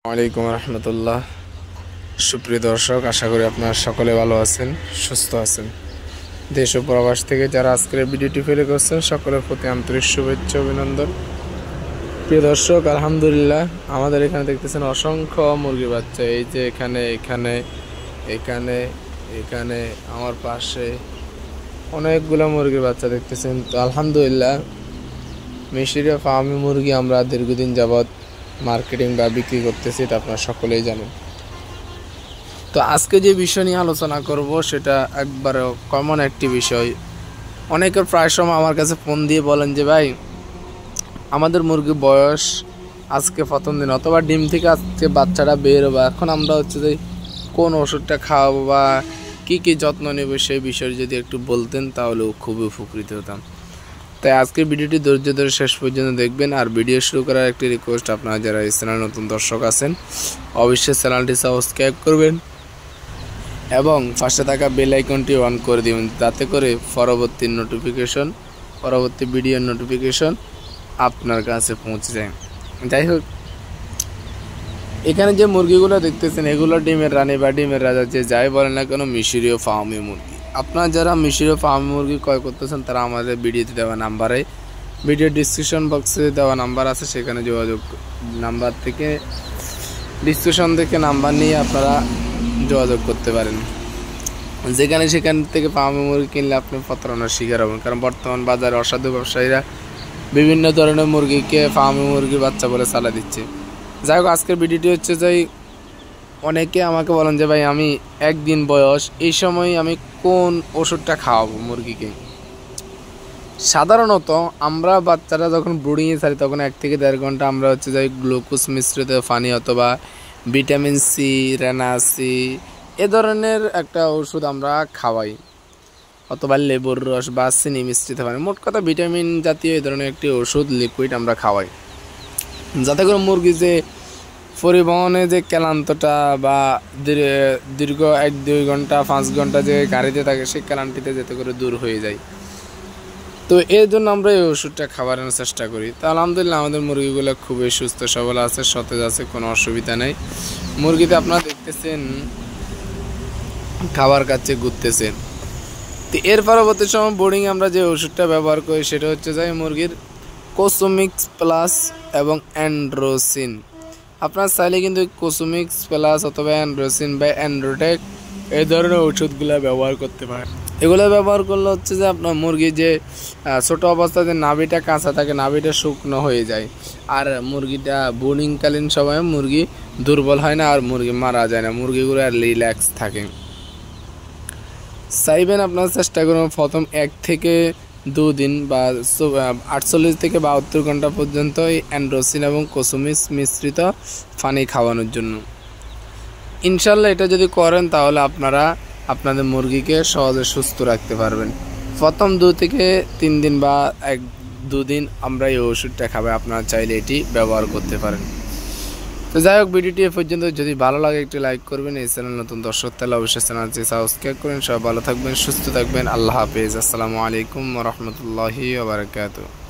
ওয়ালাইকুম রহমতুল্লাহ। সুপ্রিয় দর্শক, আশা করি আপনারা সকলে ভালো আছেন, সুস্থ আছেন। দেশ ও প্রবাস থেকে যারা আজকের ভিডিওটি ফেলে করছেন সকলের প্রতি আন্তরিক শুভেচ্ছা অভিনন্দন। প্রিয় দর্শক, আলহামদুলিল্লাহ আমাদের এখানে দেখতেছেন অসংখ্য মুরগির বাচ্চা। এই যে এখানে এখানে এখানে এখানে আমার পাশে অনেকগুলো মুরগির বাচ্চা দেখতেছেন। তো আলহামদুলিল্লাহ মিশরীয় ফার্মি মুরগি আমরা দীর্ঘদিন যাবৎ মার্কেটিং বা বিক্রি করতেছি, এটা আপনারা সকলেই জানেন। তো আজকে যে বিষয় নিয়ে আলোচনা করব সেটা একবারে কমন একটি বিষয়। অনেকের প্রায় সময় আমার কাছে ফোন দিয়ে বলেন যে ভাই, আমাদের মুরগির বয়স আজকে প্রথম দিন অথবা ডিম থেকে আজকে বাচ্চাটা বের হবে, এখন আমরা হচ্ছে যে কোন ওষুধটা খাওয়াবো বা কী কী যত্ন নেব সেই বিষয়ে যদি একটু বলতেন তাহলে খুবই উপকৃত হতাম। তাই আজকের ভিডিওটি ধৈর্য ধরে শেষ পর্যন্ত দেখবেন। আর ভিডিও শুরু করার একটি রিকোয়েস্ট, আপনারা যারা এই চ্যানেল নতুন দর্শক আছেন অবশ্যই চ্যানেলটি সাবস্ক্রাইব করবেন এবং পাশে থাকা বেল আইকনটি অন করে দিবেন, যাতে করে পরবর্তী ভিডিওর নোটিফিকেশন আপনার কাছে পৌঁছে যায়। যাই হোক, এখানে যে মুরগিগুলো দেখতেছেন এগুলো ডিমের রানী বা ডিমের রাজা যে যাই বলেন না কেন, মিশরীয় ফার্মি মুরগি। আপনারা যারা মিশরীয় ফার্মি মুরগি ক্রয় করতেছেন তারা আমাদের ভিডিওতে দেওয়া নাম্বারে, ভিডিও ডিসক্রিপশন বক্সে দেওয়া নাম্বার আছে, সেখানে ডিসক্রিপশন থেকে নাম্বার নিয়ে আপনারা যোগাযোগ করতে পারেন। সেখান থেকে ফার্মি মুরগি কিনলে আপনি প্রতারণার শিকার হবেন, কারণ বর্তমান বাজারে অসাধু ব্যবসায়ীরা বিভিন্ন ধরনের মুরগিকে ফার্মি মুরগির বাচ্চা বলে চালা দিচ্ছে। যাই হোক, আজকের ভিডিওটি হচ্ছে যে অনেকে আমাকে বলেন যে ভাই, আমি একদিন বয়স, এই সময় আমি কোন ওষুধটা খাওয়াবো মুরগিকে। সাধারণত আমরা বাচ্চারা যখন ব্রুডিংয়ে ছাড়ি তখন 1 থেকে 1.5 ঘন্টা আমরা হচ্ছে যে গ্লুকোজ মিশ্রিত পানি অথবা ভিটামিন সি, রেনাসি এ ধরনের একটা ওষুধ আমরা খাওয়াই, অথবা লেবুর রস বা চিনি মিশ্রিত পানি, মোট কথা ভিটামিন জাতীয় এই ধরনের একটি ওষুধ লিকুইড আমরা খাওয়াই, যাতে করে মুরগি যে পরিবহনে যে ক্লান্তটা বা দীর্ঘ 1-2 ঘন্টা 5 ঘন্টা যে গাড়িতে থাকে সেই ক্লান্তিতে যাতে করে দূর হয়ে যায়। তো এর জন্য আমরা এই ওষুধটা খাওয়ানোর চেষ্টা করি। তো আলহামদুলিল্লাহ আমাদের মুরগিগুলো খুবই সুস্থ সবল আছে, সতেজ আছে, কোনো অসুবিধা নেই। মুরগিতে আপনারা দেখতেছেন খাবার কাছে ঘুরতেছে। তো এর পরবর্তী সময় বোর্ডিং আমরা যে ওষুধটা ব্যবহার করি সেটা হচ্ছে যে মুরগির কোসোমিক্স প্লাস এবং অ্যান্ড্রোসিন। আপনার চাইলে কিন্তু কোসোমিক্স প্লাস অথবা অ্যান্ড্রোসিন বা অ্যান্ড্রোটেক এই ধরনের ওষুধগুলো ব্যবহার করতে পারেন। এগুলো ব্যবহার করলে হচ্ছে যে আপনার মুরগি যে ছোটো অবস্থাতে নাভিটা কাঁচা থাকে, নাভিটা শুকনো হয়ে যায়, আর মুরগিটা বোর্ডিংকালীন সময়ে মুরগি দুর্বল হয় না আর মুরগি মারা যায় না, মুরগিগুলো আর রিল্যাক্স থাকে। চাইবেন আপনার চেষ্টা করুন প্রথম 1 থেকে 2 দিন বা 48 থেকে 72 ঘন্টা পর্যন্ত এই অ্যান্ড্রোসিন এবং কোসোমিক্স মিশ্রিত পানি খাওয়ানোর জন্য। ইনশাল্লাহ এটা যদি করেন তাহলে আপনারা আপনাদের মুরগিকে সহজে সুস্থ রাখতে পারবেন। প্রথম 2 থেকে 3 দিন বা 1-2 দিন আমরা এই ওষুধটা খাবে, আপনারা চাইলে এটি ব্যবহার করতে পারেন। তো যাই হোক, ভিডিওটি এ পর্যন্ত। যদি ভালো লাগে একটি লাইক করবেন, এই চ্যানেল নতুন দর্শক তাহলে অবশ্যই চ্যানেলটি সাবস্ক্রাইব করেন। সবাই ভালো থাকবেন, সুস্থ থাকবেন। আল্লাহ হাফেজ। আসসালামু আলাইকুম ওয়া রাহমাতুল্লাহি ওয়া বারাকাতুহু।